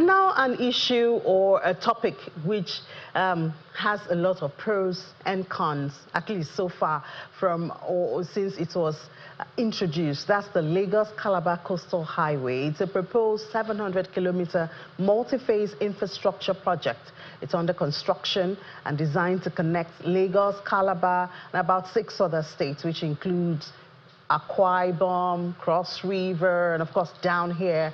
And now an issue or a topic which has a lot of pros and cons, at least so far from or since it was introduced. That's the Lagos-Calabar Coastal Highway. It's a proposed 700-kilometer multi-phase infrastructure project. It's under construction and designed to connect Lagos, Calabar, and about 6 other states, which includes Akwa Ibom, Cross River, and of course down here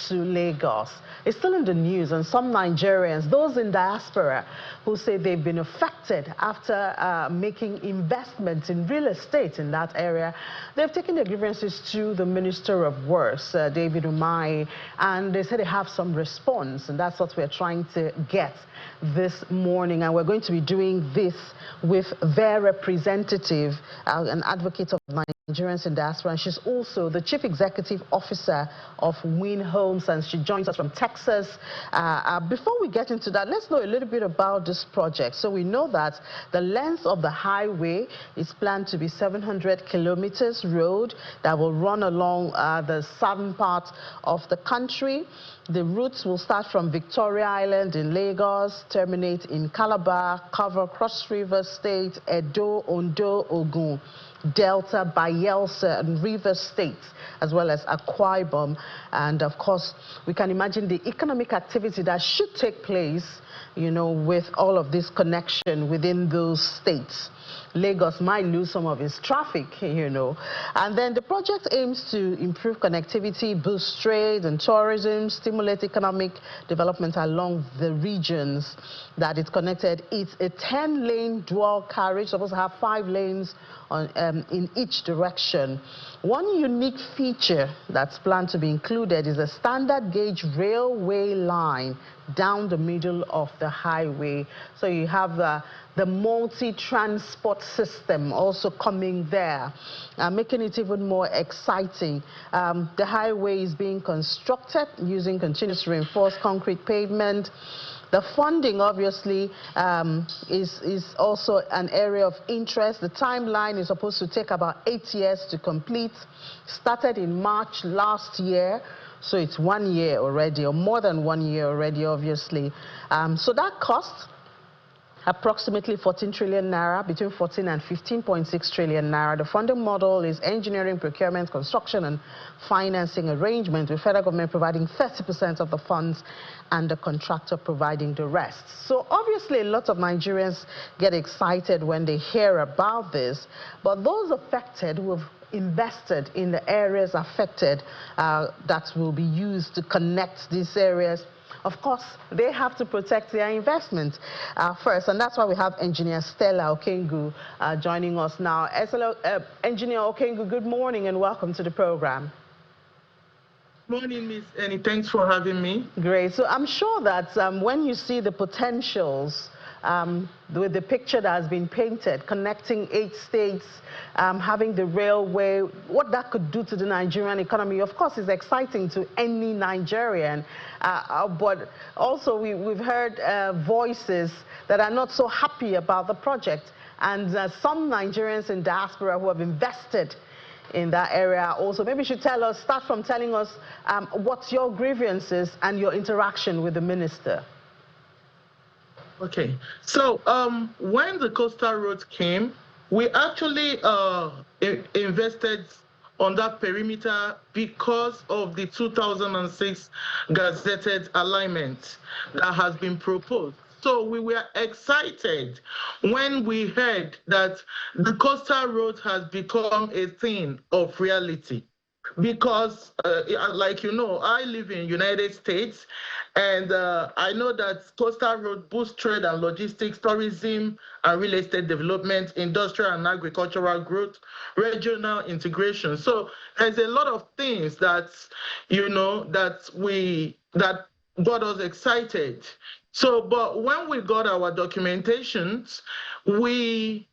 to Lagos. It's still in the news, and some Nigerians, those in diaspora, who say they've been affected after making investments in real estate in that area, they've taken their grievances to the Minister of Works, David Umahi, and they say they have some response, and that's what we're trying to get this morning. And we're going to be doing this with their representative, an advocate of Nigerians in diaspora, and she's also the Chief Executive Officer of Win Homes, and she joins us from Texas. Before we get into that, let's know a little bit about this project. So we know that the length of the highway is planned to be 700 kilometers road that will run along the southern part of the country. The routes will start from Victoria Island in Lagos, terminate in Calabar, cover Cross River State, Edo, Ondo, Ogun, Delta, Bayelsa, and River States, as well as Akwa Ibom. And of course, we can imagine the economic activity that should take place, you know, with all of this connection within those states. Lagos might lose some of its traffic, you know. And then the project aims to improve connectivity, boost trade and tourism, stimulate economic development along the regions that it's connected. It's a 10-lane dual carriage, supposed to have 5 lanes on, in each direction. One unique feature that's planned to be included is a standard gauge railway line down the middle of the highway. So you have the multi-transport system also coming there, making it even more exciting. The highway is being constructed using continuous reinforced concrete pavement. The funding, obviously, is also an area of interest. The timeline is supposed to take about 8 years to complete. Started in March last year, so it's 1 year already, or more than 1 year already, obviously. So that cost approximately 14 trillion naira, between 14 and 15.6 trillion naira. The funding model is engineering, procurement, construction, and financing arrangement, with federal government providing 30% of the funds and the contractor providing the rest. So obviously a lot of Nigerians get excited when they hear about this, but those affected who have invested in the areas affected that will be used to connect these areas, of course, they have to protect their investment first, and that's why we have Engineer Stella Okengu joining us now. Engineer Okengu, good morning and welcome to the program. Good morning, Miss Annie. Thanks for having me. Great. So I'm sure that when you see the potentials with the picture that has been painted, connecting 8 states, having the railway, what that could do to the Nigerian economy, of course, is exciting to any Nigerian. But also we've heard voices that are not so happy about the project. And some Nigerians in diaspora who have invested in that area also. Maybe you should start from telling us what's your grievances and your interaction with the minister. Okay, so when the coastal road came, we actually invested on that perimeter because of the 2006 gazetted alignment that has been proposed. So we were excited when we heard that the coastal road has become a thing of reality. Because, like you know, I live in United States, and I know that coastal road boosts trade and logistics, tourism and real estate development, industrial and agricultural growth, regional integration. So there's a lot of things that, you know, that got us excited. So, but when we got our documentations, we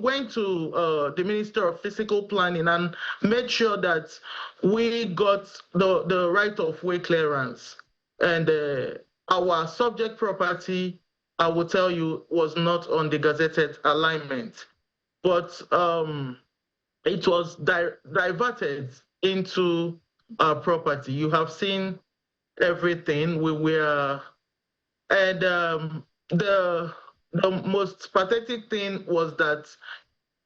went to the Minister of Physical Planning and made sure that we got the right-of-way clearance. And our subject property, I will tell you, was not on the gazetted alignment. But it was diverted into our property. You have seen everything. We were, and the most pathetic thing was that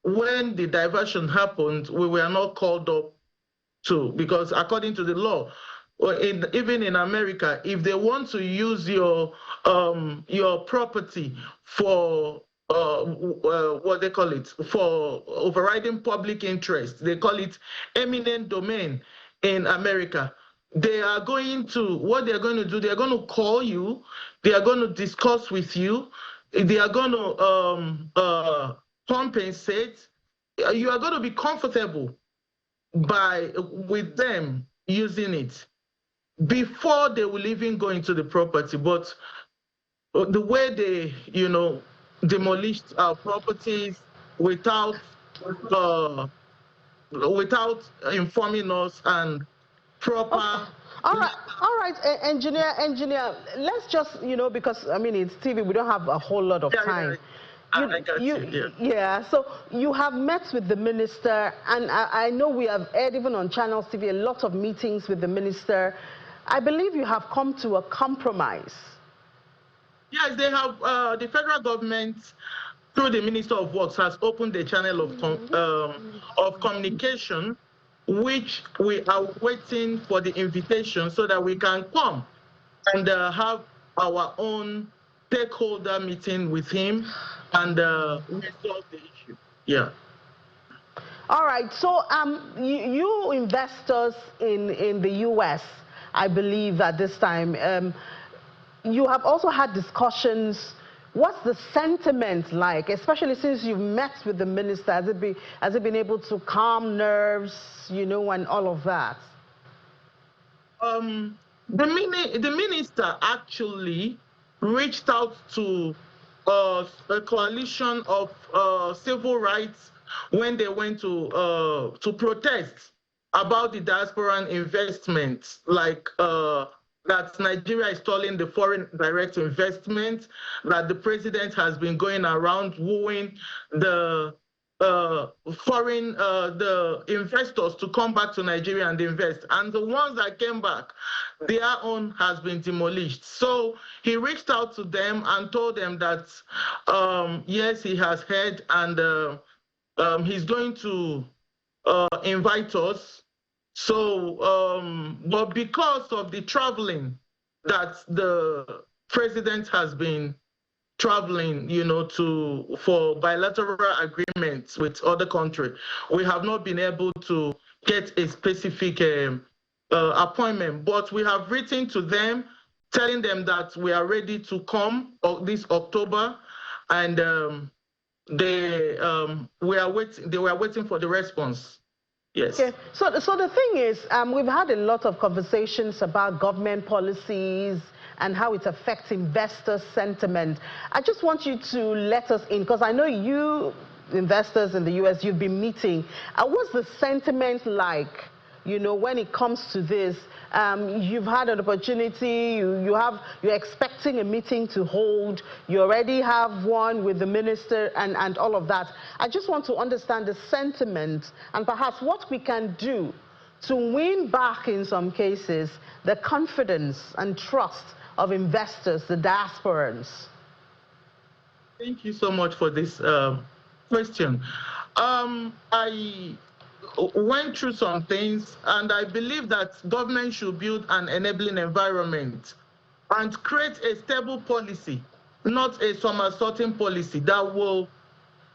when the diversion happened, we were not called up to, because according to the law, or even in America, if they want to use your property for what they call it, for overriding public interest, they call it eminent domain in America. They are going to, what they're going to do, they're going to call you, they are going to discuss with you, they are going to compensate. You are going to be comfortable with them using it before they will even go into the property. But the way they, demolished our properties without informing us and proper. Okay. All right, engineer. Let's just, because I mean it's TV, we don't have a whole lot of time. I got you. Yeah. So you have met with the minister, and I know we have aired even on Channels TV a lot of meetings with the minister. I believe you have come to a compromise. Yes, they have. The federal government, through the Minister of Works, has opened a channel of communication, which we are waiting for the invitation so that we can come and have our own stakeholder meeting with him and resolve the issue. Yeah. All right. So you investors in the U.S., I believe at this time, you have also had discussions. What's the sentiment like, especially since you've met with the minister? Has it been able to calm nerves, and all of that? The minister actually reached out to a coalition of civil rights when they went to protest about the diaspora investment, like that Nigeria is stalling the foreign direct investment, that the president has been going around wooing the the investors to come back to Nigeria and invest. And the ones that came back, their own has been demolished. So he reached out to them and told them that, yes, he has heard, and he's going to invite us. So, but because of the traveling that the president has been traveling, for bilateral agreements with other countries, we have not been able to get a specific appointment. But we have written to them, telling them that we are ready to come this October, and they were waiting for the response. Yes. Okay. So the thing is, we've had a lot of conversations about government policies and how it affects investor sentiment. I just want you to let us in, because I know you investors in the U.S., you've been meeting. What's the sentiment like, when it comes to this? You've had an opportunity, you're expecting a meeting to hold, you already have one with the minister and all of that. I just want to understand the sentiment and perhaps what we can do to win back, in some cases, the confidence and trust of investors, the diasporans. Thank you so much for this question. I went through some things, and I believe that government should build an enabling environment and create a stable policy, not a somersaulting policy that will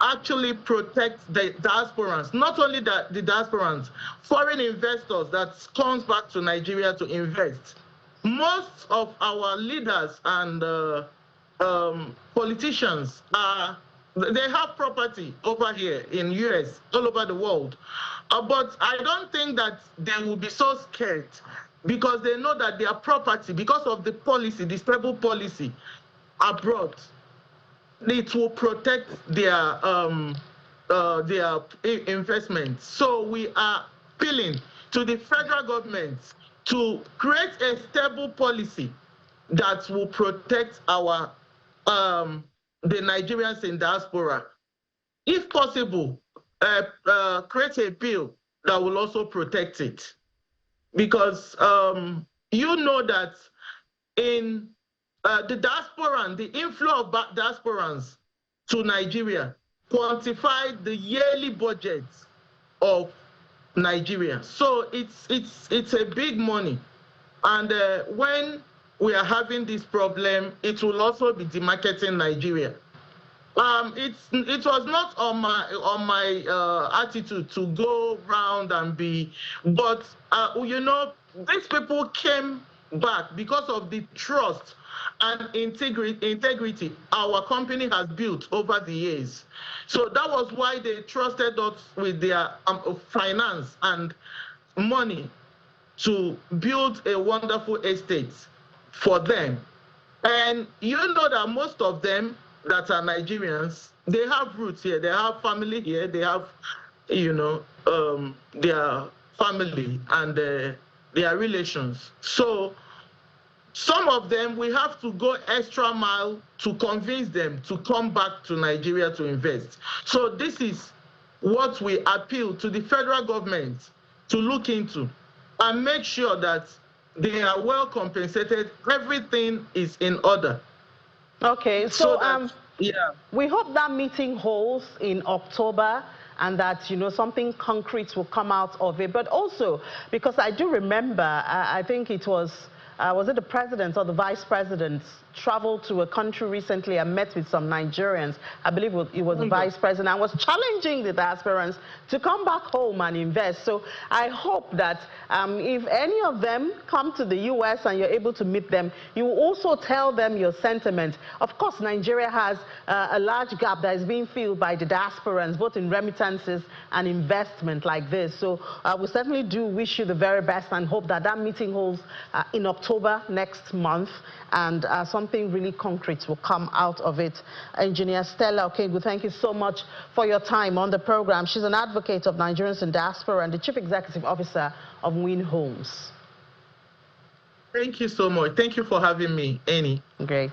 actually protect the diasporans, not only the diasporans, foreign investors that comes back to Nigeria to invest. Most of our leaders and politicians they have property over here in US, all over the world. But I don't think that they will be so scared, because they know that their property, because of the policy, the stable policy abroad, it will protect their investments. So we are appealing to the federal government to create a stable policy that will protect our the Nigerians in diaspora. If possible, create a bill that will also protect it. Because you know that in the diaspora, the inflow of diasporans to Nigeria quantified the yearly budget of Nigeria. So it's a big money. And when we are having this problem, it will also be demarketing Nigeria. It was not on my attitude to go round and be, but you know, these people came back because of the trust and integrity our company has built over the years. So that was why they trusted us with their finance and money to build a wonderful estate for them. And you know that most of them that are Nigerians, they have roots here, they have family here, they have, you know, their family and their relations. So some of them, we have to go extra mile to convince them to come back to Nigeria to invest. So this is what we appeal to the federal government to look into and make sure that they are well compensated, everything is in order. Okay, so yeah, we hope that meeting holds in October and that, you know, something concrete will come out of it. But also, because I do remember, I think it was it the president or the vice president traveled to a country recently and met with some Nigerians. I believe it was the vice president, and was challenging the diasporans to come back home and invest. So I hope that if any of them come to the U.S. and you're able to meet them, you will also tell them your sentiment. Of course, Nigeria has a large gap that is being filled by the diasporans, both in remittances and investment like this. So we certainly do wish you the very best and hope that that meeting holds in October next month, and something really concrete will come out of it. Engineer Stella Okegu, thank you so much for your time on the program. She's an advocate of Nigerians in diaspora and the Chief Executive Officer of Win Homes. Thank you so much. Thank you for having me, Annie. Great.